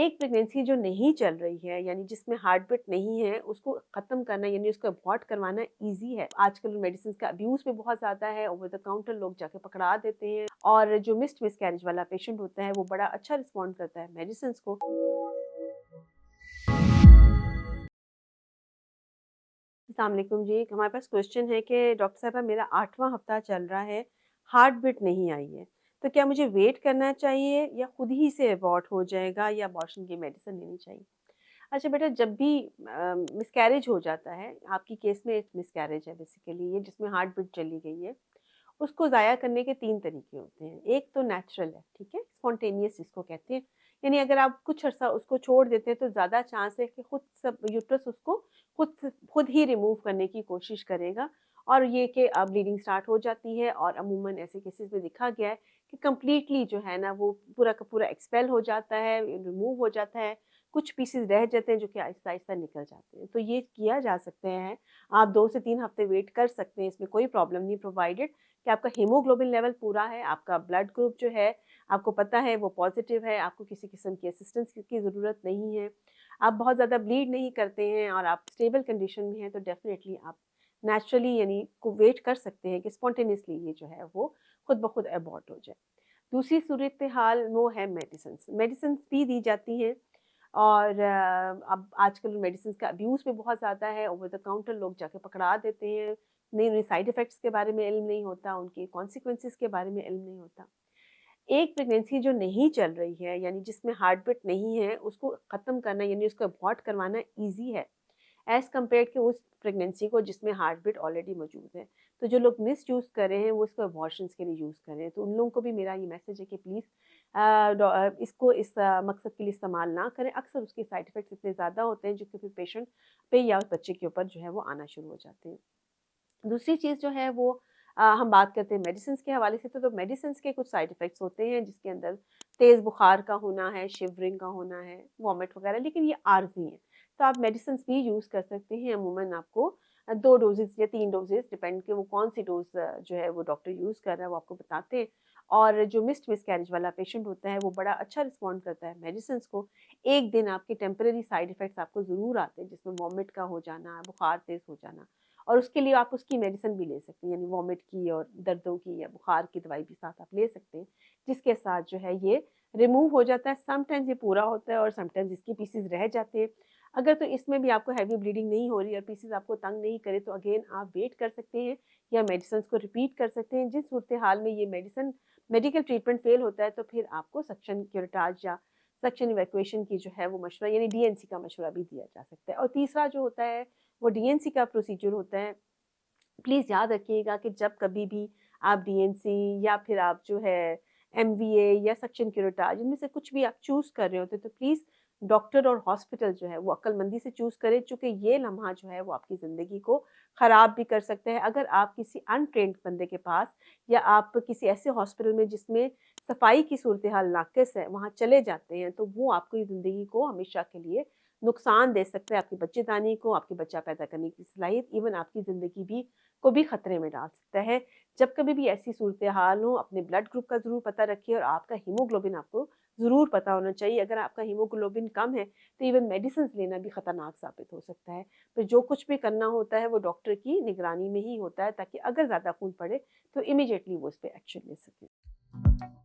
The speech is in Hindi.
एक प्रेगनेंसी जो नहीं चल रही है यानी जिसमें हार्ट बीट नहीं है उसको ख़त्म करना यानी उसको अबॉर्ट करवाना ईज़ी है। आजकल मेडिसिन का अब्यूज़ भी बहुत ज़्यादा है, ओवर द काउंटर लोग जाके पकड़ा देते हैं और जो मिसकैरेज वाला पेशेंट होता है वो बड़ा अच्छा रिस्पॉन्ड करता है मेडिसिन को। अस्सलाम वालेकुम जी, हमारे पास क्वेश्चन है कि डॉक्टर साहबा मेरा 8वां हफ्ता चल रहा है, हार्ट बीट नहीं आई है, तो क्या मुझे वेट करना चाहिए या खुद ही से अबॉर्ट हो जाएगा या अबॉर्शन की मेडिसिन लेनी चाहिए? अच्छा बेटा, जब भी मिसकैरेज हो जाता है, आपकी केस में एक मिसकैरेज है बेसिकली ये जिसमें हार्ट बीट चली गई है, उसको ज़ाया करने के 3 तरीके होते हैं। एक तो नेचुरल है, ठीक है? स्पॉन्टेनियस जिसको कहते हैं। यानी अगर आप कुछ अर्सा उसको छोड़ देते हैं तो ज़्यादा चांस है कि खुद सब यूट्रस उसको खुद ही रिमूव करने की कोशिश करेगा और ये कि ब्लीडिंग स्टार्ट हो जाती है और अमूमन ऐसे केसेस में देखा गया है कि कंप्लीटली जो है ना वो पूरा का पूरा एक्सपेल हो जाता है, रिमूव हो जाता है। कुछ पीसेस रह जाते हैं जो कि आहिस्ता-आहिस्ता निकल जाते हैं। तो ये किया जा सकते हैं। आप 2 से 3 हफ्ते वेट कर सकते हैं, इसमें कोई प्रॉब्लम नहीं प्रोवाइडेड कि आपका हीमोग्लोबिन लेवल पूरा है, आपका ब्लड ग्रुप जो है आपको पता है वो पॉजिटिव है, आपको किसी किस्म की असिस्टेंस की ज़रूरत नहीं है, आप बहुत ज़्यादा ब्लीड नहीं करते हैं और आप स्टेबल कंडीशन में हैं, तो डेफ़िनेटली आप नेचुरली यानी को वेट कर सकते हैं कि स्पॉन्टेनियसली ये जो है वो खुद ब खुद अबॉर्ट हो जाए। दूसरी सूरत-ए-हाल वो है मेडिसिन्स। मेडिसिन्स भी दी जाती हैं और अब आजकल मेडिसिन्स का अब्यूज़ भी बहुत ज़्यादा है, ओवर द काउंटर लोग जाके पकड़ा देते हैं। नई-नई साइड इफ़ेक्ट्स के बारे में इल्म नहीं होता, उनके कॉन्सिक्वेंसेज़ के बारे में इल्म नहीं होता। एक प्रेगनेंसी जो नहीं चल रही है यानी जिसमें हार्ट बीट नहीं है, उसको ख़त्म करना यानी उसको अबॉर्ट करवाना ईज़ी है, एज़ कम्पेयर्ड कि उस प्रेगनेंसी को जिसमें हार्ट बीट ऑलरेडी मौजूद है। तो जो लोग मिसयूज़ कर रहे हैं वो इसको अबॉर्शंस के लिए यूज़ कर रहे हैं। तो उन लोगों को भी मेरा ये मैसेज है कि प्लीज़ इसको इस मकसद के लिए इस्तेमाल ना करें। अक्सर उसके साइड इफ़ेक्ट्स इतने ज़्यादा होते हैं जो कि फिर पेशेंट पे या उस बच्चे के ऊपर जो है वो आना शुरू हो जाते हैं। दूसरी चीज़ जो है वो हम बात करते हैं मेडिसिन्स के हवाले से तो मेडिसिन्स के कुछ साइड इफ़ेक्ट्स होते हैं जिसके अंदर तेज़ बुखार का होना है, शिवरिंग का होना है, वॉमिट वगैरह, लेकिन ये आर्ज़ी हैं। तो आप मेडिसिन्स भी यूज़ कर सकते हैं। अमूमन आपको 2 डोज़ेज़ या 3 डोज़ेज़ डिपेंड कि वो कौन-सी डोज़ जो है वो डॉक्टर यूज़ कर रहा है वो आपको बताते हैं। और जो मिसकैरेज वाला पेशेंट होता है वो बड़ा अच्छा रिस्पॉन्ड करता है मेडिसिन्स को। एक दिन आपके टेम्परेरी साइड इफ़ेक्ट्स आपको ज़रूर आते हैं जिसमें वॉमिट का हो जाना, बुखार तेज़ हो जाना। और उसके लिए आप उसकी मेडिसिन भी ले सकते हैं, यानी वॉमिट की और दर्दों की या बुखार की दवाई भी साथ आप ले सकते हैं, जिसके साथ जो है ये रिमूव हो जाता है। समटाइम्स ये पूरा होता है और समटाइम्स इसके पीसेस रह जाते हैं। अगर तो इसमें भी आपको हैवी ब्लीडिंग नहीं हो रही और पीसेस आपको तंग नहीं करे तो अगेन आप वेट कर सकते हैं या मेडिसिन को रिपीट कर सकते हैं। जिस सूरत-ए-हाल में ये मेडिकल ट्रीटमेंट फेल होता है तो फिर आपको सक्शन क्यूरेटाज या सक्शन इवैक्यूएशन की जो है वो मशवरा यानी डीएनसी का मशवरा भी दिया जा सकता है। और तीसरा जो होता है वो डीएनसी का प्रोसीजर होता है। प्लीज़ याद रखिएगा कि जब कभी भी आप डीएनसी या फिर आप जो है एमवीए या सक्शन क्यूरेटाज इनमें से कुछ भी आप चूज़ कर रहे होते हैं तो प्लीज़ डॉक्टर और हॉस्पिटल जो है वो अक्लमंदी से चूज़ करें, चूँकि ये लम्हा जो है वो आपकी ज़िंदगी को ख़राब भी कर सकता है। अगर आप किसी अनट्रेन्ड बंदे के पास या आप किसी ऐसे हॉस्पिटल में जिसमें सफाई की सूरत-ए-हाल नाक़िस है, वहाँ चले जाते हैं तो वो आपकी ज़िंदगी को हमेशा के लिए नुकसान दे सकता है, आपकी बच्चेदानी को, आपके बच्चा पैदा करने की सलाहियत, इवन आपकी ज़िंदगी भी को भी खतरे में डाल सकता है। जब कभी भी ऐसी सूरत-ए-हाल हो, अपने ब्लड ग्रुप का ज़रूर पता रखिए और आपका हीमोग्लोबिन आपको ज़रूर पता होना चाहिए। अगर आपका हीमोग्लोबिन कम है, तो इवन मेडिसिन्स लेना भी खतरनाक साबित हो सकता है। तो जो कुछ भी करना होता है, वो डॉक्टर की निगरानी में ही होता है, ताकि अगर ज़्यादा खून पड़े, तो इमीडिएटली वो उस पे एक्शन ले सकें।